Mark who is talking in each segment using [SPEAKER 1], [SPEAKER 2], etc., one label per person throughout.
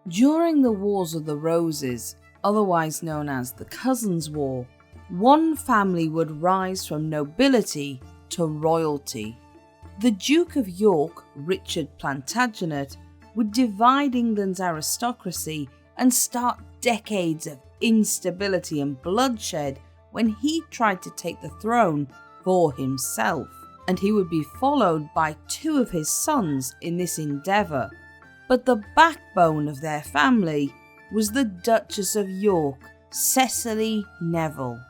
[SPEAKER 1] During the Wars of the Roses, otherwise known as the Cousins' War, one family would rise from nobility to royalty. The Duke of York, Richard Plantagenet, would divide England's aristocracy and start decades of instability and bloodshed when he tried to take the throne for himself, and he would be followed by two of his sons in this endeavour. But the backbone of their family was the Duchess of York, Cecily Neville.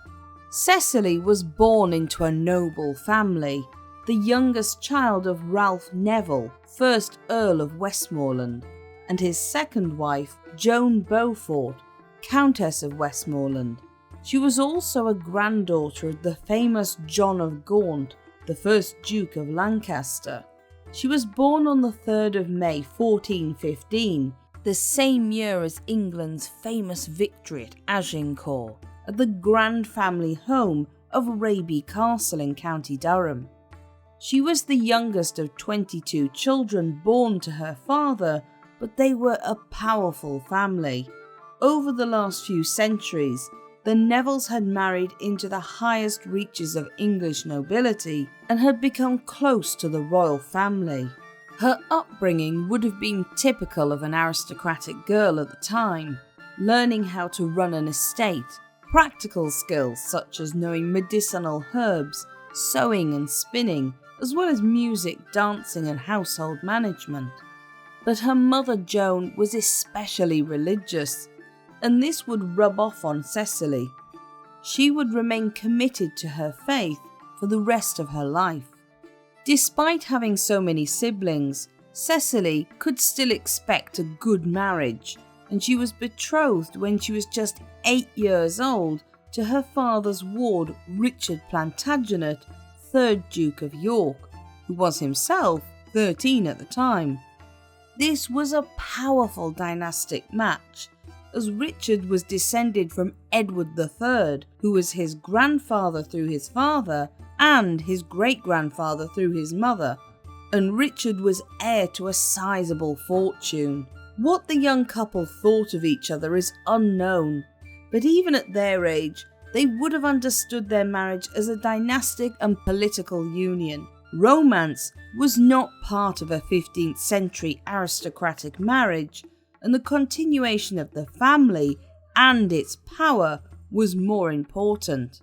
[SPEAKER 1] Cecily was born into a noble family, the youngest child of Ralph Neville, 1st Earl of Westmoreland, and his second wife, Joan Beaufort, Countess of Westmoreland. She was also a granddaughter of the famous John of Gaunt, the 1st Duke of Lancaster. She was born on the 3rd of May 1415, the same year as England's famous victory at Agincourt, at the grand family home of Raby Castle in County Durham. She was the youngest of 22 children born to her father, but they were a powerful family. Over the last few centuries, the Nevilles had married into the highest reaches of English nobility and had become close to the royal family. Her upbringing would have been typical of an aristocratic girl at the time, learning how to run an estate, practical skills such as knowing medicinal herbs, sewing and spinning, as well as music, dancing and household management. But her mother Joan was especially religious, and this would rub off on Cecily. She would remain committed to her faith for the rest of her life. Despite having so many siblings, Cecily could still expect a good marriage, and she was betrothed when she was just 8 years old to her father's ward, Richard Plantagenet, 3rd Duke of York, who was himself 13 at the time. This was a powerful dynastic match, as Richard was descended from Edward III, who was his grandfather through his father and his great-grandfather through his mother, and Richard was heir to a sizable fortune. What the young couple thought of each other is unknown, but even at their age, they would have understood their marriage as a dynastic and political union. Romance was not part of a 15th century aristocratic marriage, and the continuation of the family and its power was more important.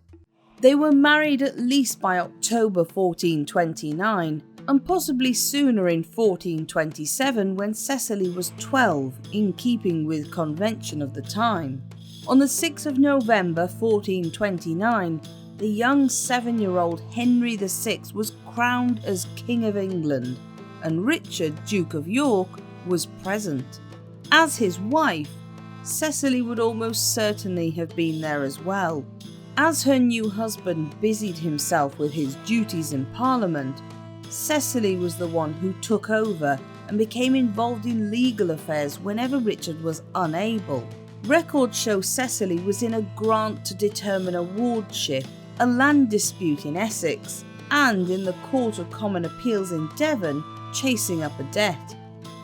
[SPEAKER 1] They were married at least by October 1429, and possibly sooner in 1427 when Cecily was 12, in keeping with convention of the time. On the 6th of November 1429, the young 7-year-old Henry VI was crowned as King of England, and Richard, Duke of York, was present. As his wife, Cecily would almost certainly have been there as well. As her new husband busied himself with his duties in Parliament, Cecily was the one who took over and became involved in legal affairs whenever Richard was unable. Records show Cecily was in a grant to determine a wardship, a land dispute in Essex, and in the Court of Common Appeals in Devon, chasing up a debt.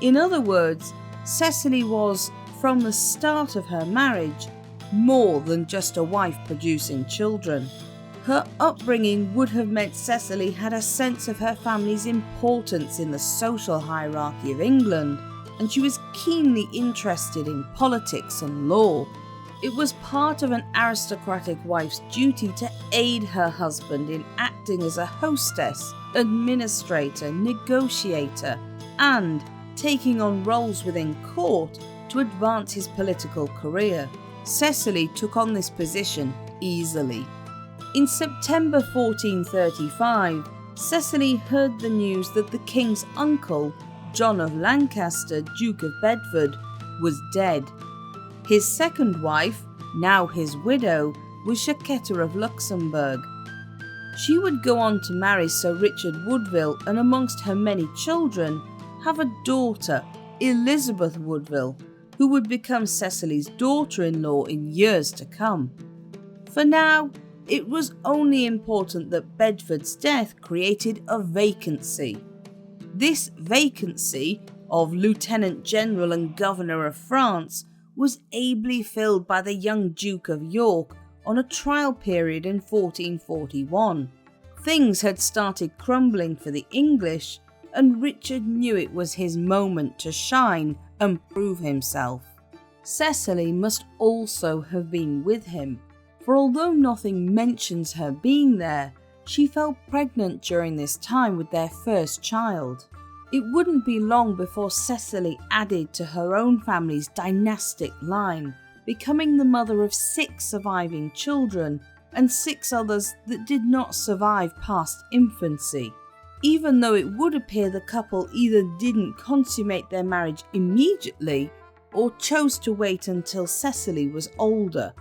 [SPEAKER 1] In other words, Cecily was, from the start of her marriage, more than just a wife producing children. Her upbringing would have meant Cecily had a sense of her family's importance in the social hierarchy of England, and she was keenly interested in politics and law. It was part of an aristocratic wife's duty to aid her husband in acting as a hostess, administrator, negotiator, and taking on roles within court to advance his political career. Cecily took on this position easily. In September 1435, Cecily heard the news that the king's uncle, John of Lancaster, Duke of Bedford, was dead. His second wife, now his widow, was Jacquetta of Luxembourg. She would go on to marry Sir Richard Woodville and, amongst her many children, have a daughter, Elizabeth Woodville, who would become Cecily's daughter-in-law in years to come. For now, it was only important that Bedford's death created a vacancy. This vacancy of Lieutenant General and Governor of France was ably filled by the young Duke of York on a trial period in 1441. Things had started crumbling for the English, and Richard knew it was his moment to shine and prove himself. Cecily must also have been with him, for although nothing mentions her being there, she fell pregnant during this time with their first child. It wouldn't be long before Cecily added to her own family's dynastic line, becoming the mother of 6 surviving children and 6 others that did not survive past infancy. Even though it would appear the couple either didn't consummate their marriage immediately or chose to wait until Cecily was older.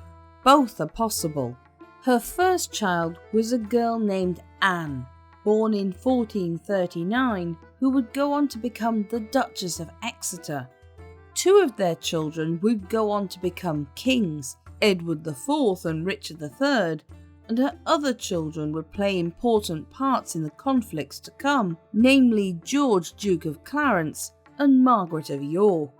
[SPEAKER 1] Both are possible. Her first child was a girl named Anne, born in 1439, who would go on to become the Duchess of Exeter. 2 of their children would go on to become kings, Edward IV and Richard III, and her other children would play important parts in the conflicts to come, namely George, Duke of Clarence, and Margaret of York.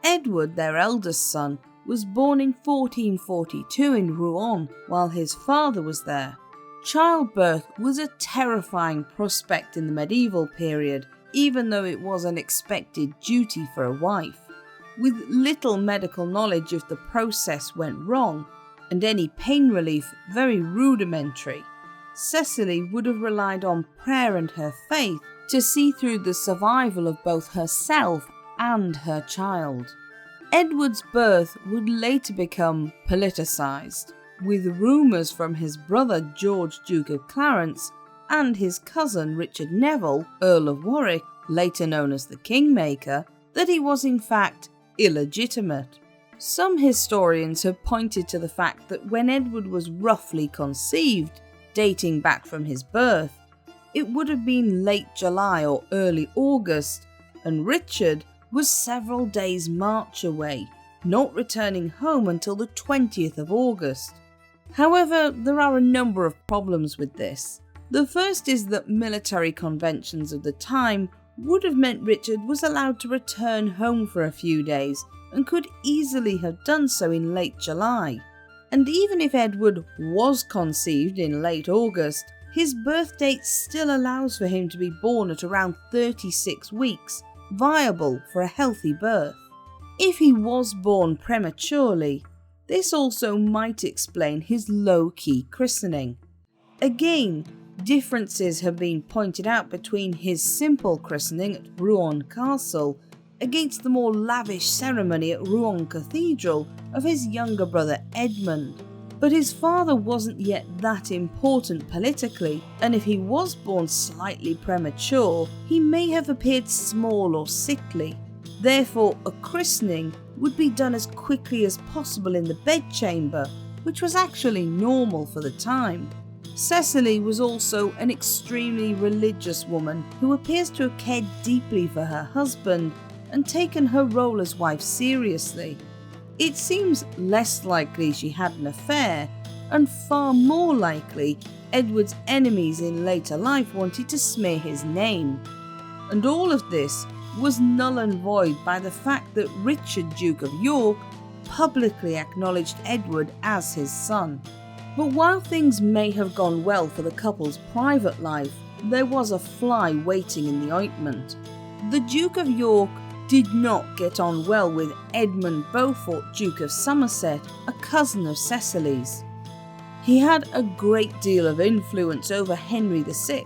[SPEAKER 1] Edward, their eldest son, was born in 1442 in Rouen while his father was there. Childbirth was a terrifying prospect in the medieval period, even though it was an expected duty for a wife. With little medical knowledge if the process went wrong, and any pain relief very rudimentary, Cecily would have relied on prayer and her faith to see through the survival of both herself and her child. Edward's birth would later become politicised, with rumours from his brother George, Duke of Clarence, and his cousin Richard Neville, Earl of Warwick, later known as the Kingmaker, that he was in fact illegitimate. Some historians have pointed to the fact that when Edward was roughly conceived, dating back from his birth, it would have been late July or early August, and Richard was several days' march away, not returning home until the 20th of August. However, there are a number of problems with this. The first is that military conventions of the time would have meant Richard was allowed to return home for a few days and could easily have done so in late July. And even if Edward was conceived in late August, his birth date still allows for him to be born at around 36 weeks, viable for a healthy birth. If he was born prematurely, this also might explain his low-key christening. Again, differences have been pointed out between his simple christening at Rouen Castle against the more lavish ceremony at Rouen Cathedral of his younger brother Edmund. But his father wasn't yet that important politically, and if he was born slightly premature, he may have appeared small or sickly. Therefore, a christening would be done as quickly as possible in the bedchamber, which was actually normal for the time. Cecily was also an extremely religious woman who appears to have cared deeply for her husband and taken her role as wife seriously. It seems less likely she had an affair, and far more likely Edward's enemies in later life wanted to smear his name. And all of this was null and void by the fact that Richard, Duke of York, publicly acknowledged Edward as his son. But while things may have gone well for the couple's private life, there was a fly waiting in the ointment. The Duke of York did not get on well with Edmund Beaufort, Duke of Somerset, a cousin of Cecily's. He had a great deal of influence over Henry VI,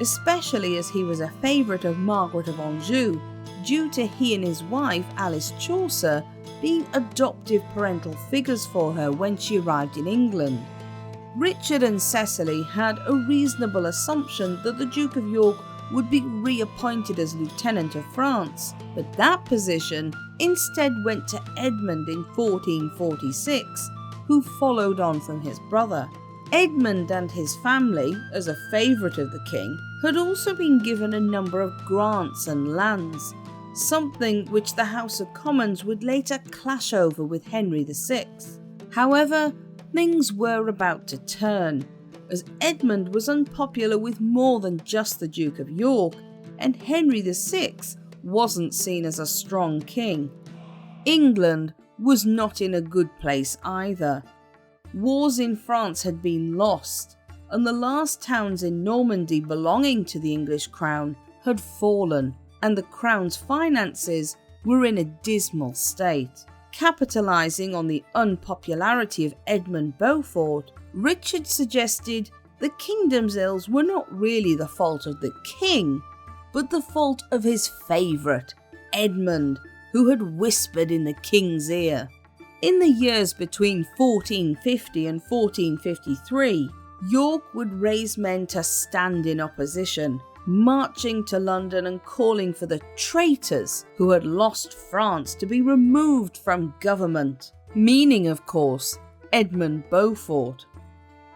[SPEAKER 1] especially as he was a favourite of Margaret of Anjou, due to he and his wife, Alice Chaucer, being adoptive parental figures for her when she arrived in England. Richard and Cecily had a reasonable assumption that the Duke of York would be reappointed as Lieutenant of France, but that position instead went to Edmund in 1446, who followed on from his brother. Edmund and his family, as a favourite of the king, had also been given a number of grants and lands, something which the House of Commons would later clash over with Henry VI. However, things were about to turn, as Edmund was unpopular with more than just the Duke of York, and Henry VI wasn't seen as a strong king. England was not in a good place either. Wars in France had been lost, and the last towns in Normandy belonging to the English crown had fallen, and the crown's finances were in a dismal state. Capitalising on the unpopularity of Edmund Beaufort, Richard suggested the kingdom's ills were not really the fault of the king, but the fault of his favourite, Edmund, who had whispered in the king's ear. In the years between 1450 and 1453, York would raise men to stand in opposition, marching to London and calling for the traitors who had lost France to be removed from government, meaning, of course, Edmund Beaufort.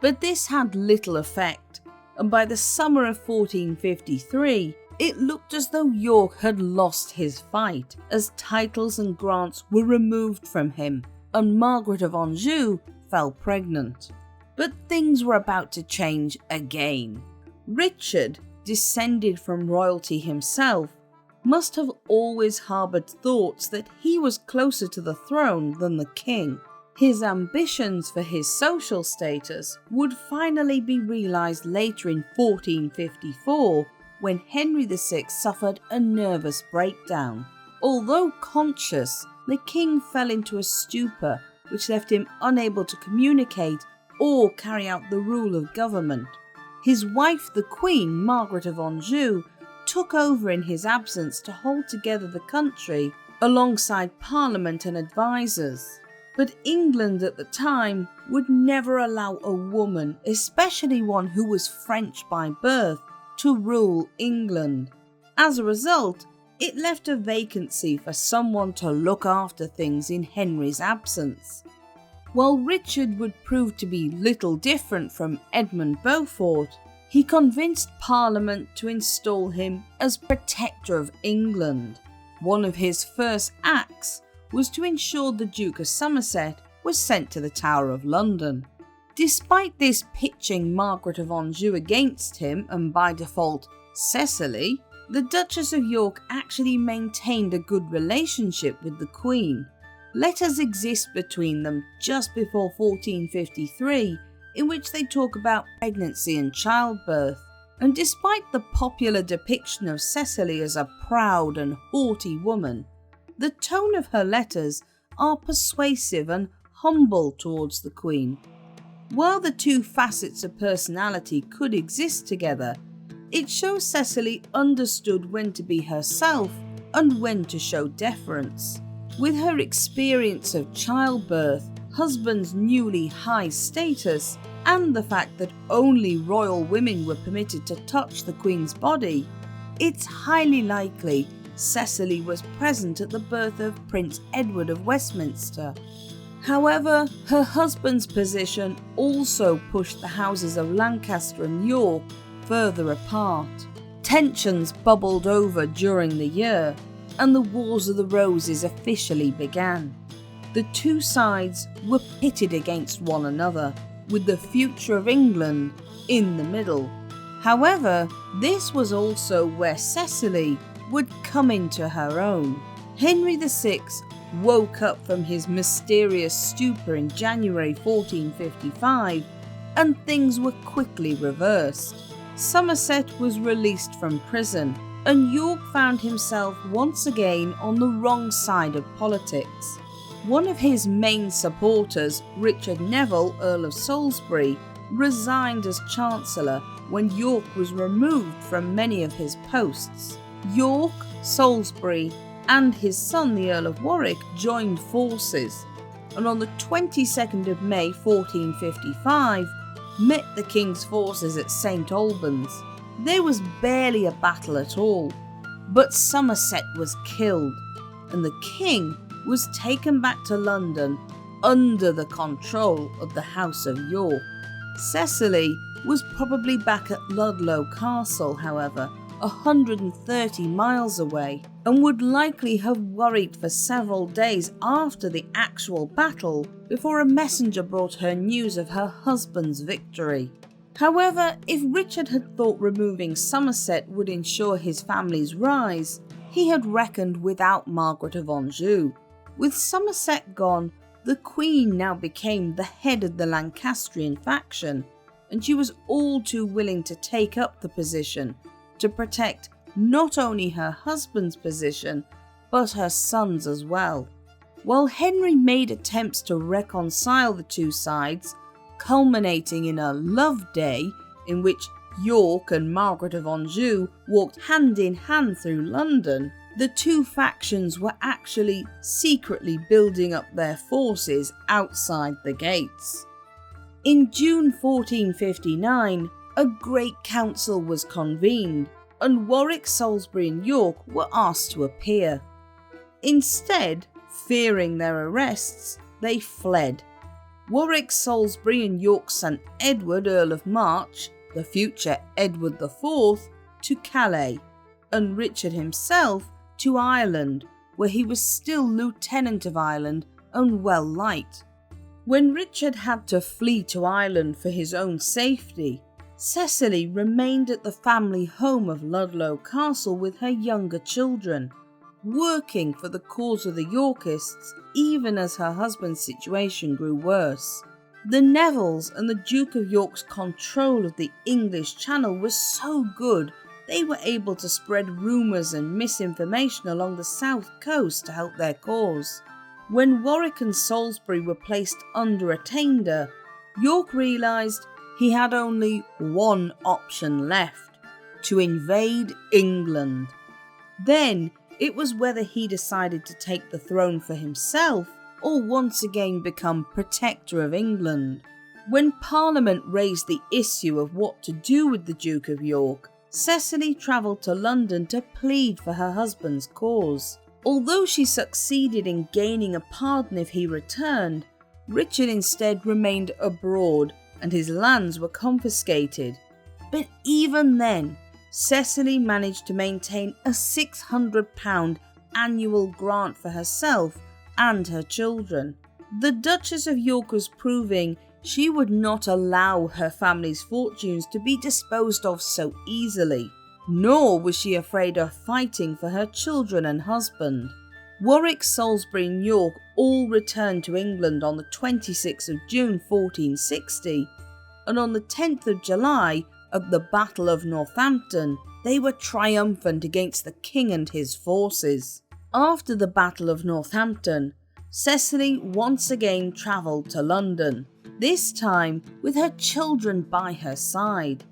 [SPEAKER 1] But this had little effect, and by the summer of 1453, it looked as though York had lost his fight, as titles and grants were removed from him, and Margaret of Anjou fell pregnant. But things were about to change again. Richard, descended from royalty himself, must have always harboured thoughts that he was closer to the throne than the king. His ambitions for his social status would finally be realised later in 1454, when Henry VI suffered a nervous breakdown. Although conscious, the king fell into a stupor which left him unable to communicate or carry out the rule of government. His wife, the Queen, Margaret of Anjou, took over in his absence to hold together the country alongside Parliament and advisors. But England at the time would never allow a woman, especially one who was French by birth, to rule England. As a result, it left a vacancy for someone to look after things in Henry's absence. While Richard would prove to be little different from Edmund Beaufort, he convinced Parliament to install him as Protector of England. One of his first acts was to ensure the Duke of Somerset was sent to the Tower of London. Despite this pitching Margaret of Anjou against him, and by default Cecily, the Duchess of York actually maintained a good relationship with the Queen. Letters exist between them just before 1453, in which they talk about pregnancy and childbirth. And despite the popular depiction of Cecily as a proud and haughty woman, the tone of her letters are persuasive and humble towards the Queen. While the two facets of personality could exist together, it shows Cecily understood when to be herself and when to show deference. With her experience of childbirth, husband's newly high status, and the fact that only royal women were permitted to touch the Queen's body, it's highly likely Cecily was present at the birth of Prince Edward of Westminster. However, her husband's position also pushed the houses of Lancaster and York further apart. Tensions bubbled over during the year, and the Wars of the Roses officially began. The two sides were pitted against one another, with the future of England in the middle. However, this was also where Cecily would come into her own. Henry VI woke up from his mysterious stupor in January 1455, and things were quickly reversed. Somerset was released from prison, and York found himself once again on the wrong side of politics. One of his main supporters, Richard Neville, Earl of Salisbury, resigned as Chancellor when York was removed from many of his posts. York, Salisbury, and his son, the Earl of Warwick, joined forces, and on the 22nd of May 1455, met the King's forces at St Albans. There was barely a battle at all, but Somerset was killed, and the King was taken back to London under the control of the House of York. Cecily was probably back at Ludlow Castle, however, 130 miles away, and would likely have worried for several days after the actual battle before a messenger brought her news of her husband's victory. However, if Richard had thought removing Somerset would ensure his family's rise, he had reckoned without Margaret of Anjou. With Somerset gone, the Queen now became the head of the Lancastrian faction, and she was all too willing to take up the position to protect not only her husband's position, but her son's as well. While Henry made attempts to reconcile the two sides, culminating in a love day in which York and Margaret of Anjou walked hand in hand through London, the two factions were actually secretly building up their forces outside the gates. In June 1459, a great council was convened, and Warwick, Salisbury and York were asked to appear. Instead, fearing their arrests, they fled. Warwick, Salisbury and York sent Edward, Earl of March, the future Edward IV, to Calais, and Richard himself to Ireland, where he was still Lieutenant of Ireland and well liked. When Richard had to flee to Ireland for his own safety, Cecily remained at the family home of Ludlow Castle with her younger children, working for the cause of the Yorkists even as her husband's situation grew worse. The Nevilles and the Duke of York's control of the English Channel was so good they were able to spread rumours and misinformation along the south coast to help their cause. When Warwick and Salisbury were placed under attainder, York realised he had only one option left: to invade England. Then it was whether he decided to take the throne for himself or once again become Protector of England. When Parliament raised the issue of what to do with the Duke of York, Cecily travelled to London to plead for her husband's cause. Although she succeeded in gaining a pardon if he returned, Richard instead remained abroad and his lands were confiscated. But even then, Cecily managed to maintain a £600 annual grant for herself and her children. The Duchess of York was proving she would not allow her family's fortunes to be disposed of so easily, nor was she afraid of fighting for her children and husband. Warwick, Salisbury and York all returned to England on the 26th of June 1460, and on the 10th of July, at the Battle of Northampton, they were triumphant against the king and his forces. After the Battle of Northampton, Cecily once again travelled to London, this time with her children by her side.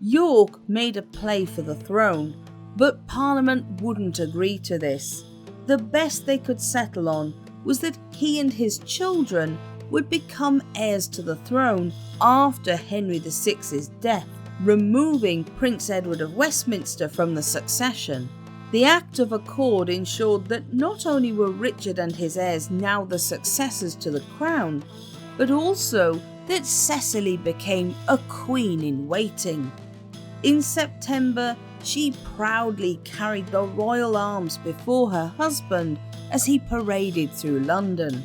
[SPEAKER 1] York made a play for the throne, but Parliament wouldn't agree to this. The best they could settle on was that he and his children would become heirs to the throne after Henry VI's death, removing Prince Edward of Westminster from the succession. The Act of Accord ensured that not only were Richard and his heirs now the successors to the crown, but also that Cecily became a queen in waiting. In September, she proudly carried the royal arms before her husband as he paraded through London.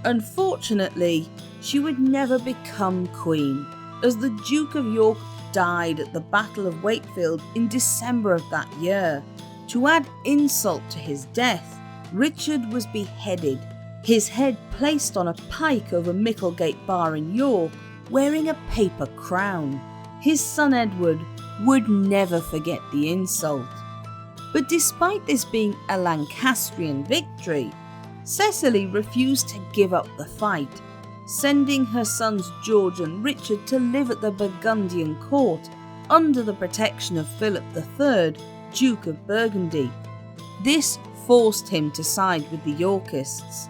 [SPEAKER 1] Unfortunately, she would never become queen, as the Duke of York died at the Battle of Wakefield in December of that year. To add insult to his death, Richard was beheaded, his head placed on a pike over Micklegate Bar in York, wearing a paper crown. His son Edward would never forget the insult. But despite this being a Lancastrian victory, Cecily refused to give up the fight, sending her sons George and Richard to live at the Burgundian court under the protection of Philip III, Duke of Burgundy. This forced him to side with the Yorkists.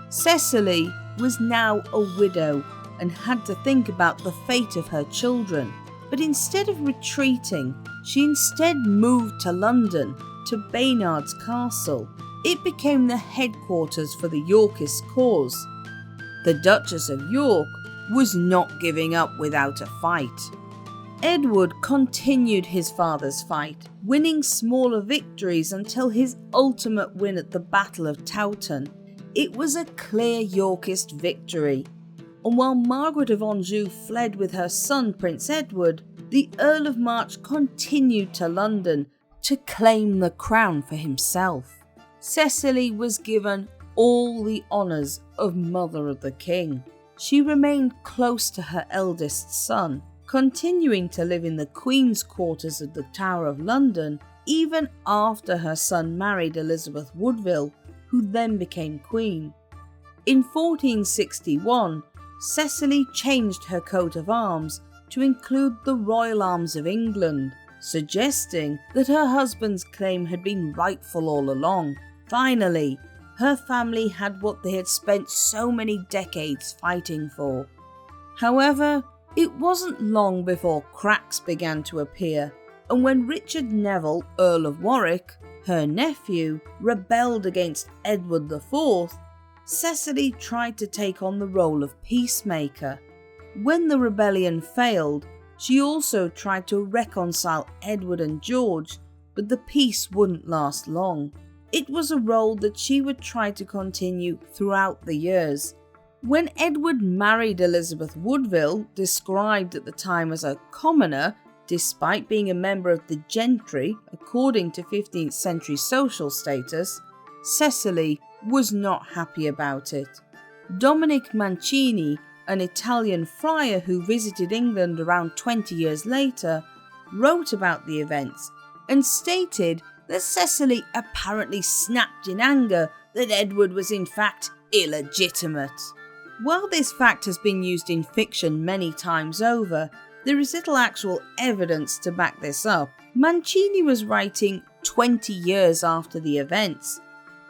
[SPEAKER 1] Cecily was now a widow and had to think about the fate of her children, but instead of retreating, she instead moved to London, to Baynard's Castle. It became the headquarters for the Yorkist cause. The Duchess of York was not giving up without a fight. Edward continued his father's fight, winning smaller victories until his ultimate win at the Battle of Towton. It was a clear Yorkist victory, and while Margaret of Anjou fled with her son Prince Edward, the Earl of March continued to London to claim the crown for himself. Cecily was given all the honours of Mother of the King. She remained close to her eldest son, continuing to live in the Queen's quarters of the Tower of London even after her son married Elizabeth Woodville, who then became Queen. In 1461, Cecily changed her coat of arms to include the Royal Arms of England, suggesting that her husband's claim had been rightful all along. Finally, her family had what they had spent so many decades fighting for. However, it wasn't long before cracks began to appear, and when Richard Neville, Earl of Warwick, her nephew, rebelled against Edward IV, Cecily tried to take on the role of peacemaker. When the rebellion failed, she also tried to reconcile Edward and George, but the peace wouldn't last long. It was a role that she would try to continue throughout the years. When Edward married Elizabeth Woodville, described at the time as a commoner, despite being a member of the gentry according to 15th century social status, Cecily was not happy about it. Dominic Mancini, an Italian friar who visited England around 20 years later, wrote about the events and stated that Cecily apparently snapped in anger that Edward was in fact illegitimate. While this fact has been used in fiction many times over, there is little actual evidence to back this up. Mancini was writing 20 years after the events,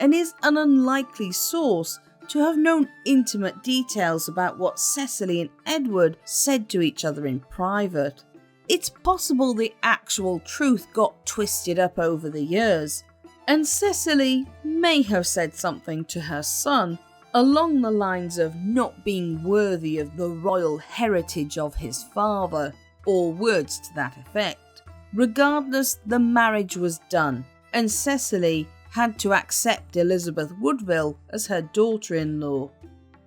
[SPEAKER 1] and is an unlikely source to have known intimate details about what Cecily and Edward said to each other in private. It's possible the actual truth got twisted up over the years, and Cecily may have said something to her son along the lines of not being worthy of the royal heritage of his father, or words to that effect. Regardless, the marriage was done, and Cecily had to accept Elizabeth Woodville as her daughter-in-law.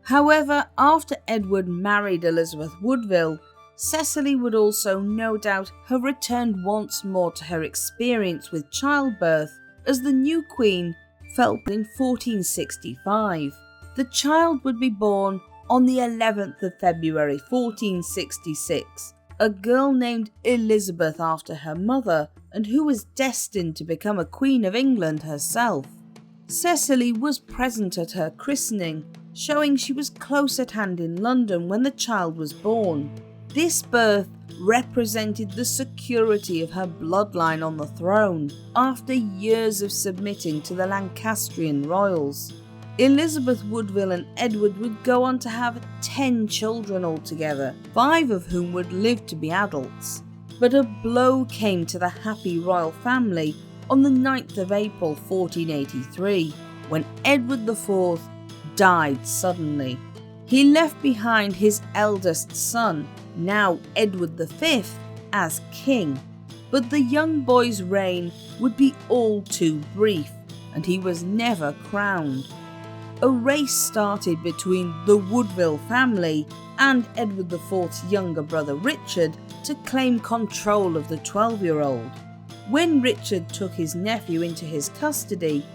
[SPEAKER 1] However, after Edward married Elizabeth Woodville, Cecily would also no doubt have returned once more to her experience with childbirth as the new queen fell in 1465. The child would be born on the 11th of February 1466, a girl named Elizabeth after her mother, and who was destined to become a Queen of England herself. Cecily was present at her christening, showing she was close at hand in London when the child was born. This birth represented the security of her bloodline on the throne after years of submitting to the Lancastrian royals. Elizabeth Woodville and Edward would go on to have 10 children altogether, 5 of whom would live to be adults. But a blow came to the happy royal family on the 9th of April 1483, when Edward IV died suddenly. He left behind his eldest son, now Edward V, as king, but the young boy's reign would be all too brief, and he was never crowned. A race started between the Woodville family and Edward IV's younger brother Richard to claim control of the 12-year-old. When Richard took his nephew into his custody,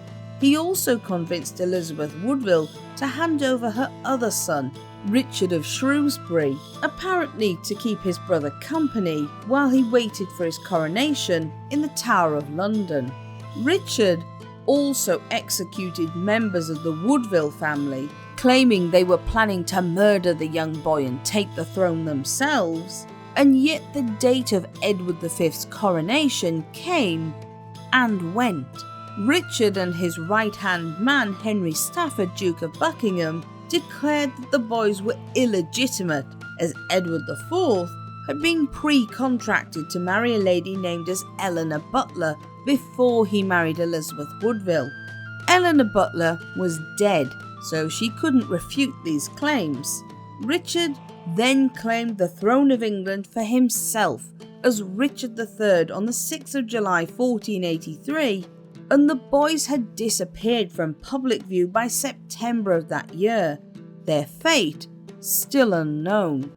[SPEAKER 1] he also convinced Elizabeth Woodville to hand over her other son, Richard of Shrewsbury, apparently to keep his brother company while he waited for his coronation in the Tower of London. Richard also executed members of the Woodville family, claiming they were planning to murder the young boy and take the throne themselves, and yet the date of Edward V's coronation came and went. Richard and his right-hand man Henry Stafford, Duke of Buckingham, declared that the boys were illegitimate, as Edward IV had been pre-contracted to marry a lady named as Eleanor Butler before he married Elizabeth Woodville. Eleanor Butler was dead, so she couldn't refute these claims. Richard then claimed the throne of England for himself as Richard III on the 6th of July 1483, and the boys had disappeared from public view by September of that year, their fate still unknown.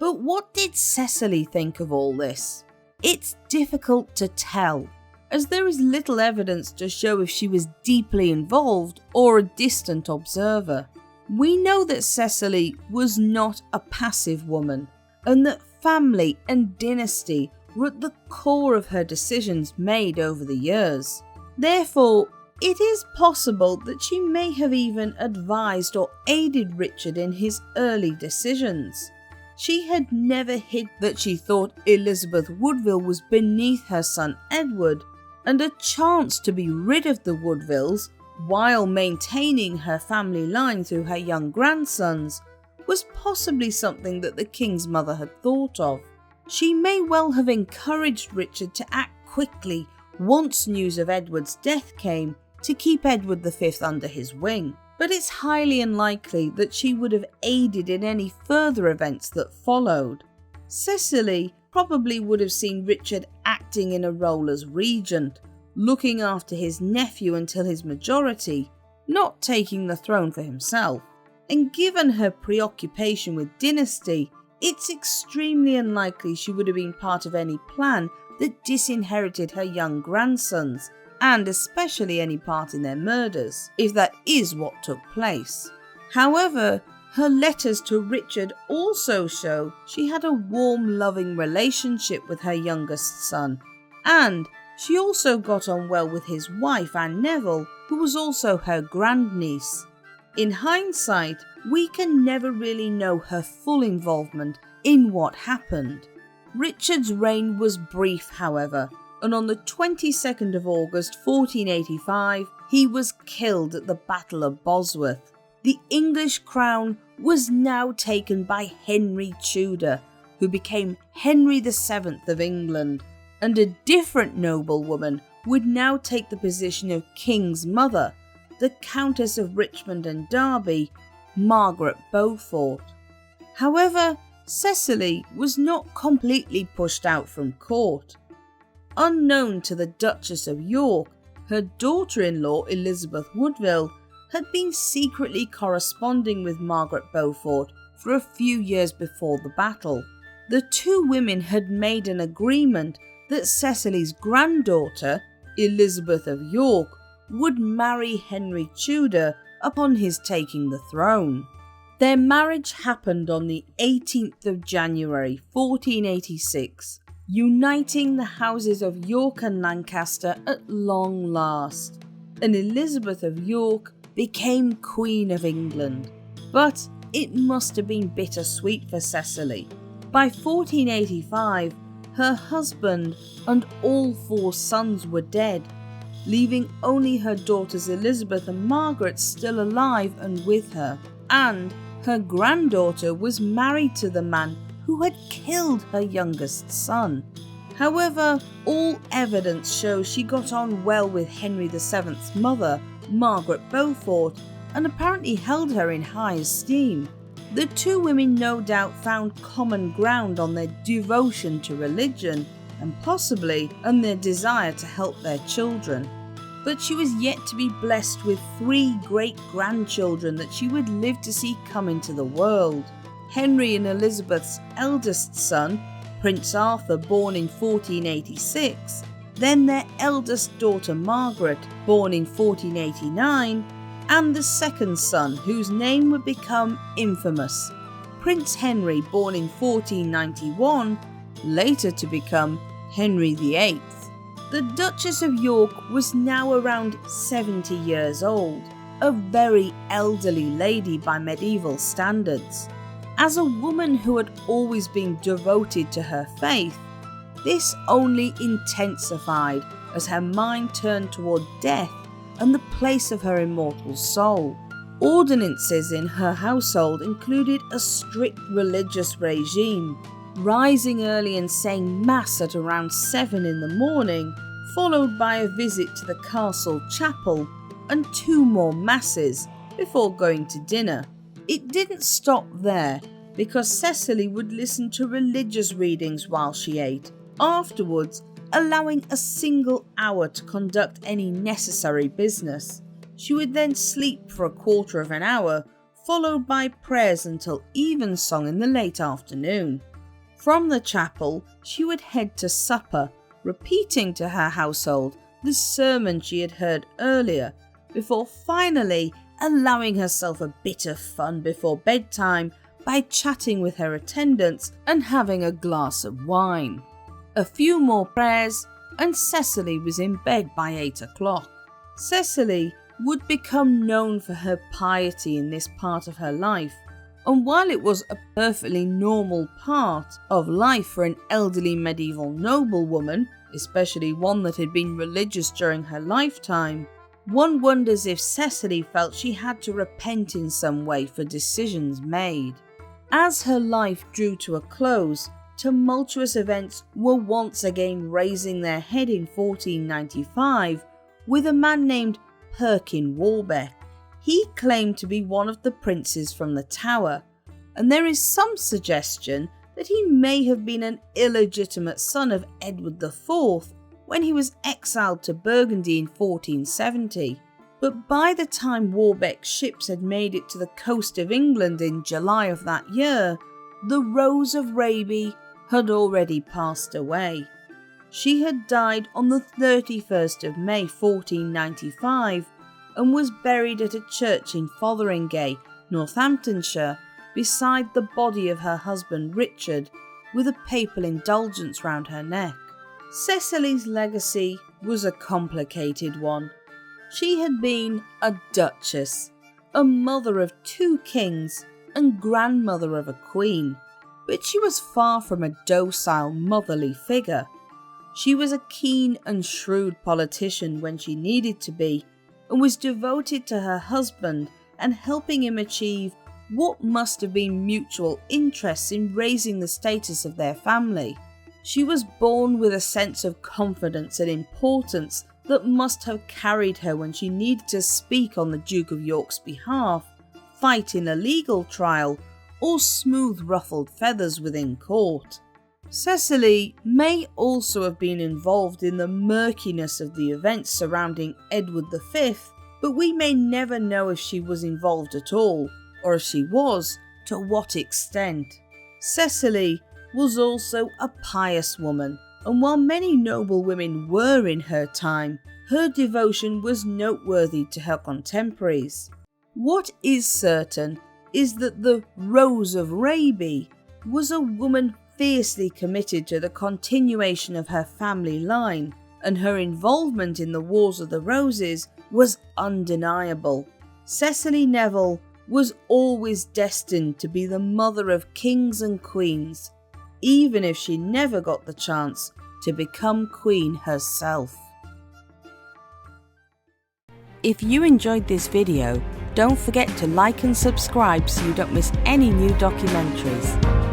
[SPEAKER 1] But what did Cecily think of all this? It's difficult to tell, as there is little evidence to show if she was deeply involved or a distant observer. We know that Cecily was not a passive woman, and that family and dynasty were at the core of her decisions made over the years. Therefore, it is possible that she may have even advised or aided Richard in his early decisions. She had never hid that she thought Elizabeth Woodville was beneath her son Edward, and a chance to be rid of the Woodvilles while maintaining her family line through her young grandsons was possibly something that the king's mother had thought of. She may well have encouraged Richard to act quickly once news of Edward's death came to keep Edward V under his wing, but it's highly unlikely that she would have aided in any further events that followed. Cecily probably would have seen Richard acting in a role as regent, looking after his nephew until his majority, not taking the throne for himself. And given her preoccupation with dynasty, it's extremely unlikely she would have been part of any plan that disinherited her young grandsons, and especially any part in their murders, if that is what took place. However, her letters to Richard also show she had a warm, loving relationship with her youngest son, and she also got on well with his wife, Anne Neville, who was also her grandniece. In hindsight, we can never really know her full involvement in what happened. Richard's reign was brief, however, and on the 22nd of August 1485, he was killed at the Battle of Bosworth. The English crown was now taken by Henry Tudor, who became Henry VII of England, and a different noblewoman would now take the position of King's mother, the Countess of Richmond and Derby, Margaret Beaufort. However, Cecily was not completely pushed out from court. Unknown to the Duchess of York, her daughter-in-law Elizabeth Woodville had been secretly corresponding with Margaret Beaufort for a few years before the battle. The two women had made an agreement that Cecily's granddaughter, Elizabeth of York, would marry Henry Tudor upon his taking the throne. Their marriage happened on the 18th of January 1486, uniting the houses of York and Lancaster at long last, and Elizabeth of York became Queen of England. But it must have been bittersweet for Cecily. By 1485, her husband and all four sons were dead, leaving only her daughters Elizabeth and Margaret still alive and with her, and her granddaughter was married to the man who had killed her youngest son. However, all evidence shows she got on well with Henry VII's mother, Margaret Beaufort, and apparently held her in high esteem. The two women no doubt found common ground on their devotion to religion, and possibly on their desire to help their children. But she was yet to be blessed with 3 great-grandchildren that she would live to see come into the world. Henry and Elizabeth's eldest son, Prince Arthur, born in 1486, then their eldest daughter Margaret, born in 1489, and the second son, whose name would become infamous, Prince Henry, born in 1491, later to become Henry VIII. The Duchess of York was now around 70 years old, a very elderly lady by medieval standards. As a woman who had always been devoted to her faith, this only intensified as her mind turned toward death and the place of her immortal soul. Ordinances in her household included a strict religious regime, rising early and saying Mass at around 7 in the morning, followed by a visit to the castle chapel and 2 more Masses before going to dinner. It didn't stop there, because Cecily would listen to religious readings while she ate, afterwards allowing a single hour to conduct any necessary business. She would then sleep for a quarter of an hour, followed by prayers until evensong in the late afternoon. From the chapel, she would head to supper, repeating to her household the sermon she had heard earlier, before finally allowing herself a bit of fun before bedtime by chatting with her attendants and having a glass of wine. A few more prayers and Cecily was in bed by 8 o'clock. Cecily would become known for her piety in this part of her life, and while it was a perfectly normal part of life for an elderly medieval noblewoman, especially one that had been religious during her lifetime, one wonders if Cecily felt she had to repent in some way for decisions made. As her life drew to a close, tumultuous events were once again raising their head in 1495 with a man named Perkin Warbeck. He claimed to be one of the princes from the Tower, and there is some suggestion that he may have been an illegitimate son of Edward IV when he was exiled to Burgundy in 1470. But by the time Warbeck's ships had made it to the coast of England in July of that year, the Rose of Raby had already passed away. She had died on the 31st of May 1495 and was buried at a church in Fotheringay, Northamptonshire, beside the body of her husband Richard, with a papal indulgence round her neck. Cecily's legacy was a complicated one. She had been a duchess, a mother of 2 kings and grandmother of a queen, but she was far from a docile, motherly figure. She was a keen and shrewd politician when she needed to be, and was devoted to her husband and helping him achieve what must have been mutual interests in raising the status of their family. She was born with a sense of confidence and importance that must have carried her when she needed to speak on the Duke of York's behalf, fight in a legal trial, or smooth ruffled feathers within court. Cecily may also have been involved in the murkiness of the events surrounding Edward V, but we may never know if she was involved at all, or if she was, to what extent. Cecily was also a pious woman, and while many noble women were in her time, her devotion was noteworthy to her contemporaries. What is certain is that the Rose of Raby was a woman fiercely committed to the continuation of her family line, and her involvement in the Wars of the Roses was undeniable. Cecily Neville was always destined to be the mother of kings and queens, even if she never got the chance to become queen herself. If you enjoyed this video, don't forget to like and subscribe so you don't miss any new documentaries.